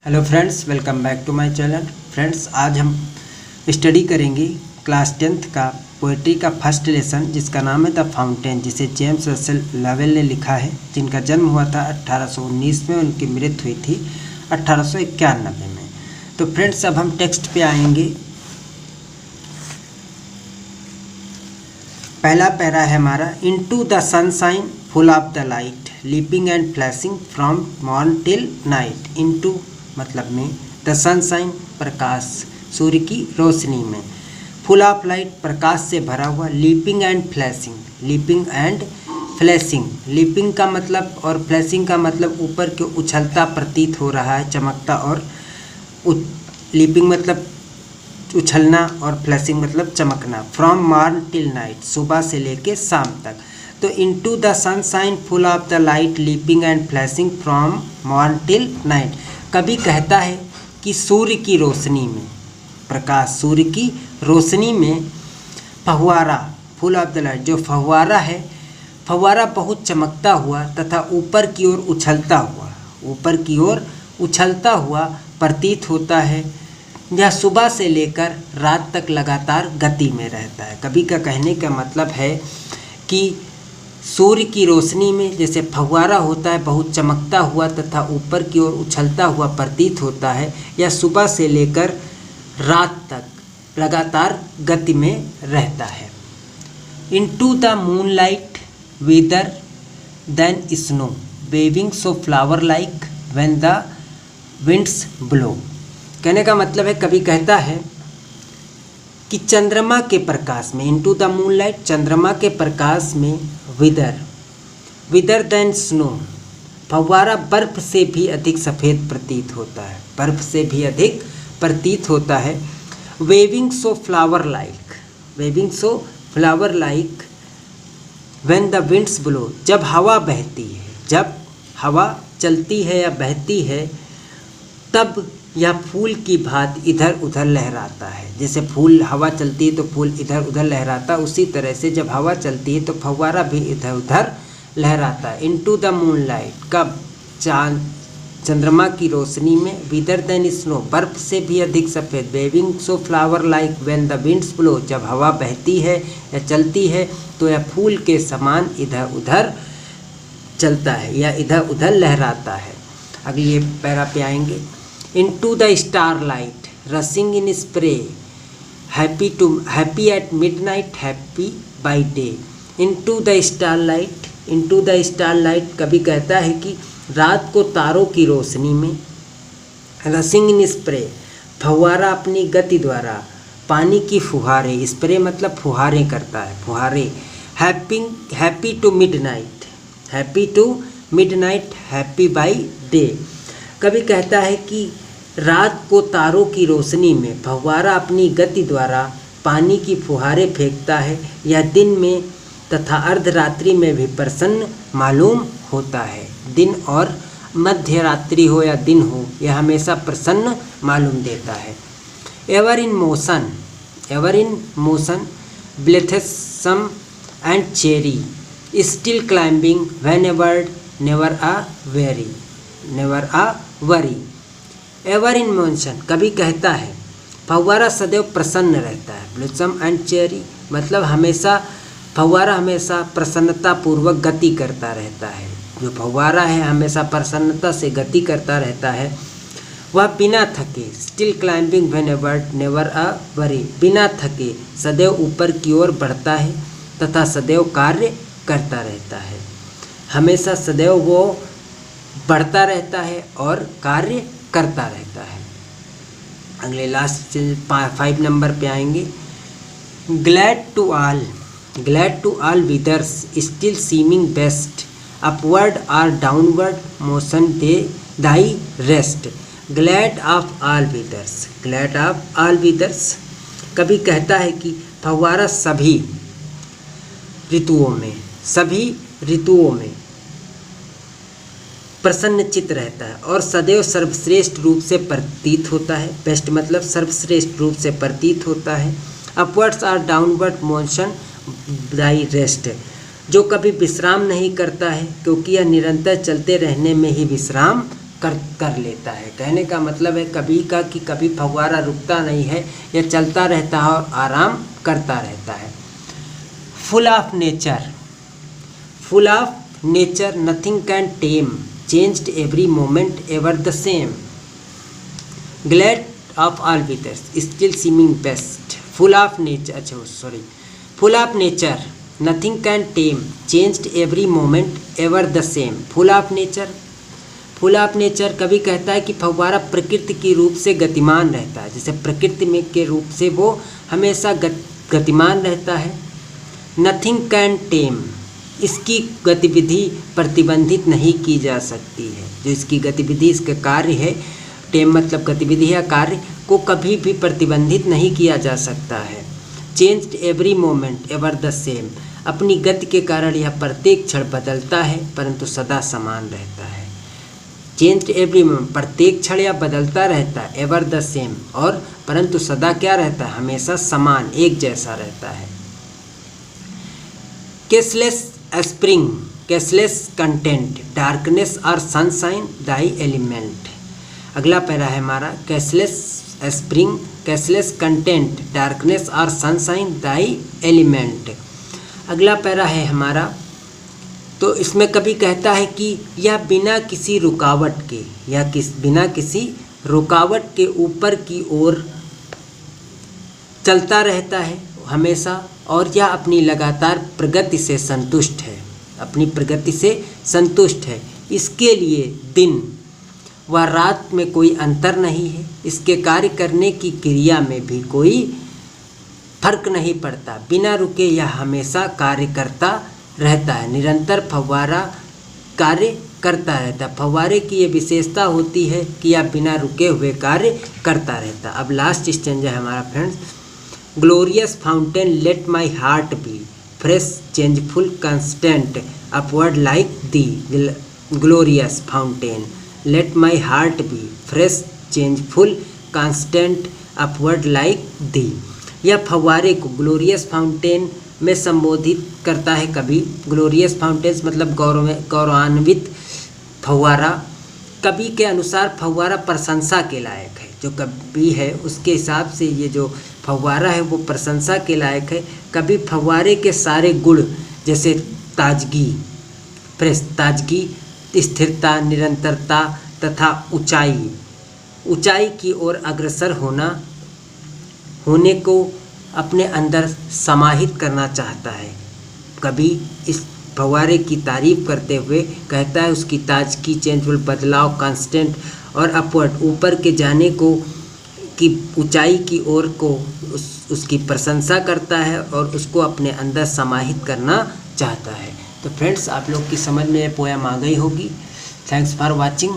Hello friends, welcome back to my channel. Friends, आज हम study करेंगे क्लास 10th का पोएट्री का फर्स्ट लेसन, जिसका नाम है द फाउंटेन, जिसे जेम्स रसेल लवेल ने लिखा है, जिनका जन्म हुआ था 1819 में। उनकी मृत्यु हुई थी 1891 में। तो फ्रेंड्स, अब हम टेक्स्ट पे आएंगे। पहला पैरा है हमारा, into the sunshine full of the light leaping and flashing from morn till night. Into मतलब में, द सनशाइन प्रकाश, सूर्य की रोशनी में, फुल ऑफ लाइट प्रकाश से भरा हुआ, leaping and flashing, leaping and flashing, leaping का मतलब और फ्लैशिंग का मतलब ऊपर के उछलता प्रतीत हो रहा है, चमकता, और लीपिंग मतलब उछलना और फ्लैशिंग मतलब चमकना। फ्रॉम मॉर्न टिल नाइट, सुबह से लेके शाम तक। तो into the sunshine full of the light leaping and flashing from morn till night. कभी कहता है कि सूर्य की रोशनी में, प्रकाश, सूर्य की रोशनी में फव्वारा, फुल ऑफ द लाइट, जो फव्वारा है, फव्वारा बहुत चमकता हुआ तथा ऊपर की ओर उछलता हुआ, ऊपर की ओर उछलता हुआ प्रतीत होता है। यह सुबह से लेकर रात तक लगातार गति में रहता है। कवि का कहने का मतलब है कि सूर्य की रोशनी में जैसे फव्वारा होता है, बहुत चमकता हुआ तथा ऊपर की ओर उछलता हुआ प्रतीत होता है, यह सुबह से लेकर रात तक लगातार गति में रहता है। Into the moonlight whiter than snow waving so flower like when the winds blow. कहने का मतलब है, कवि कहता है कि चंद्रमा के प्रकाश में, इनटू द मूनलाइट, चंद्रमा के प्रकाश में, विदर देन स्नो, फव्वारा बर्फ से भी अधिक सफ़ेद प्रतीत होता है, बर्फ से भी अधिक प्रतीत होता है। Waving so flower like, waving so flower like when the winds blow, जब हवा बहती है, जब हवा चलती है या बहती है, तब यह फूल की भांति इधर उधर लहराता है। जैसे फूल, हवा चलती है तो फूल इधर उधर लहराता, उसी तरह से जब हवा चलती है तो फव्वारा भी इधर उधर लहराता है। इनटू द मूनलाइट, कब? चांद, चंद्रमा की रोशनी में, विदर देन स्नो, बर्फ से भी अधिक सफ़ेद, waving so flower like when the winds blow, जब हवा बहती है या चलती है तो यह फूल के समान इधर उधर चलता है या इधर उधर लहराता है। अगले पैरा पे आएंगे। Into the star light rushing in spray happy at midnight happy by day. Into the star light, into the star light, कभी कहता है कि रात को तारों की रोशनी में, रशिंग इन स्प्रे, फव्वारा अपनी गति द्वारा, पानी की फुहारे, स्प्रे मतलब फुहारें करता है, फुहारे, happy to midnight, happy to midnight happy by day. कभी कहता है कि रात को तारों की रोशनी में फव्वारा अपनी गति द्वारा पानी की फुहारें फेंकता है, यह दिन में तथा अर्धरात्रि में भी प्रसन्न मालूम होता है। दिन और मध्य रात्रि हो या दिन हो, यह हमेशा प्रसन्न मालूम देता है। Ever in motion, ever in motion, blithesome and cheery, still climbing when ever, never aweary, never aweary. Ever in motion, कभी कहता है फव्वारा सदैव प्रसन्न रहता है। ब्लॉसम एंड चेरी मतलब हमेशा, फव्वारा हमेशा प्रसन्नता पूर्वक गति करता रहता है। जो फव्वारा है हमेशा प्रसन्नता से गति करता रहता है। वह बिना थके, still climbing when ever, never aweary, बिना थके सदैव ऊपर की ओर बढ़ता है तथा सदैव कार्य करता रहता है। हमेशा सदैव वो बढ़ता रहता है और कार्य करता रहता है। अगले लास्ट 5 नंबर पे आएंगे। Glad to all weathers still seeming best, upward और downward motion they thy rest. Glad of all weathers, glad of all weathers, कभी कहता है कि फव्वारा सभी ऋतुओं में, सभी ऋतुओं में प्रसन्नचित रहता है और सदैव सर्वश्रेष्ठ रूप से प्रतीत होता है। बेस्ट मतलब सर्वश्रेष्ठ रूप से प्रतीत होता है। अपवर्ड्स और डाउनवर्ड मोशन दाई रेस्ट, जो कभी विश्राम नहीं करता है, क्योंकि यह निरंतर चलते रहने में ही विश्राम कर लेता है। कहने का मतलब है कभी का कि कभी फव्वारा रुकता नहीं है, यह चलता रहता है और आराम करता रहता है। Full of nature, full of nature, nothing can tame, changed every moment ever the same, glad of all weathers, still seeming best, full of nature, अच्छा sorry, full of nature, nothing can tame, changed every moment ever the same, full of nature, full of nature कभी कहता है कि फव्वारा प्रकृति के रूप से गतिमान रहता है, जैसे प्रकृति में के रूप से वो हमेशा गतिमान रहता है। नथिंग कैन टेम, इसकी गतिविधि प्रतिबंधित नहीं की जा सकती है, जो इसकी गतिविधि इसका कार्य है, टेम मतलब गतिविधि या कार्य को कभी भी प्रतिबंधित नहीं किया जा सकता है। Changed every moment ever the same, अपनी गति के कारण यह प्रत्येक क्षण बदलता है परंतु सदा समान रहता है। चेंज्ड एवरी मोमेंट, प्रत्येक क्षण यह बदलता रहता है, एवर द सेम, और परंतु सदा क्या रहता है, हमेशा समान एक जैसा रहता है। Caseless spring, caseless content, darkness और सनशाइन दाई एलिमेंट। अगला पैरा है हमारा, cashless spring, cashless content, darkness और सनशाइन दाई एलिमेंट। अगला पैरा है हमारा, तो इसमें कभी कहता है कि यह बिना किसी रुकावट के, या बिना किसी रुकावट के ऊपर की ओर चलता रहता है हमेशा, और यह अपनी लगातार प्रगति से संतुष्ट है, अपनी प्रगति से संतुष्ट है। इसके लिए दिन व रात में कोई अंतर नहीं है, इसके कार्य करने की क्रिया में भी कोई फर्क नहीं पड़ता, बिना रुके यह हमेशा कार्य करता रहता है, निरंतर फव्वारा कार्य करता रहता है। फव्वारे की ये विशेषता होती है कि यह बिना रुके हुए कार्य करता रहता है। अब लास्ट स्टेंजा है हमारा friends, glorious fountain let my heart be, fresh changeful constant upward like thee, glorious fountain let my heart be, fresh changeful constant upward like thee. यह फव्वारे को ग्लोरियस फाउंटेन में संबोधित करता है। कभी ग्लोरियस फाउंटेन्स मतलब गौरवान्वित फव्वारा, कवि के अनुसार फव्वारा प्रशंसा के लायक है, जो कवि है उसके हिसाब से ये जो फव्वारा है वो प्रशंसा के लायक है। कभी फव्वारे के सारे गुण जैसे ताजगी, फ्रेश ताजगी, स्थिरता, निरंतरता तथा ऊंचाई की ओर अग्रसर होने को अपने अंदर समाहित करना चाहता है। कभी इस फव्वारे की तारीफ करते हुए कहता है उसकी ताजगी, चेंजफुल बदलाव, कांस्टेंट और अपवर्ड ऊपर के जाने को की ऊंचाई की ओर को उसकी प्रशंसा करता है और उसको अपने अंदर समाहित करना चाहता है। तो फ्रेंड्स, आप लोग की समझ में ये पोयम आ गई होगी। Thanks for watching.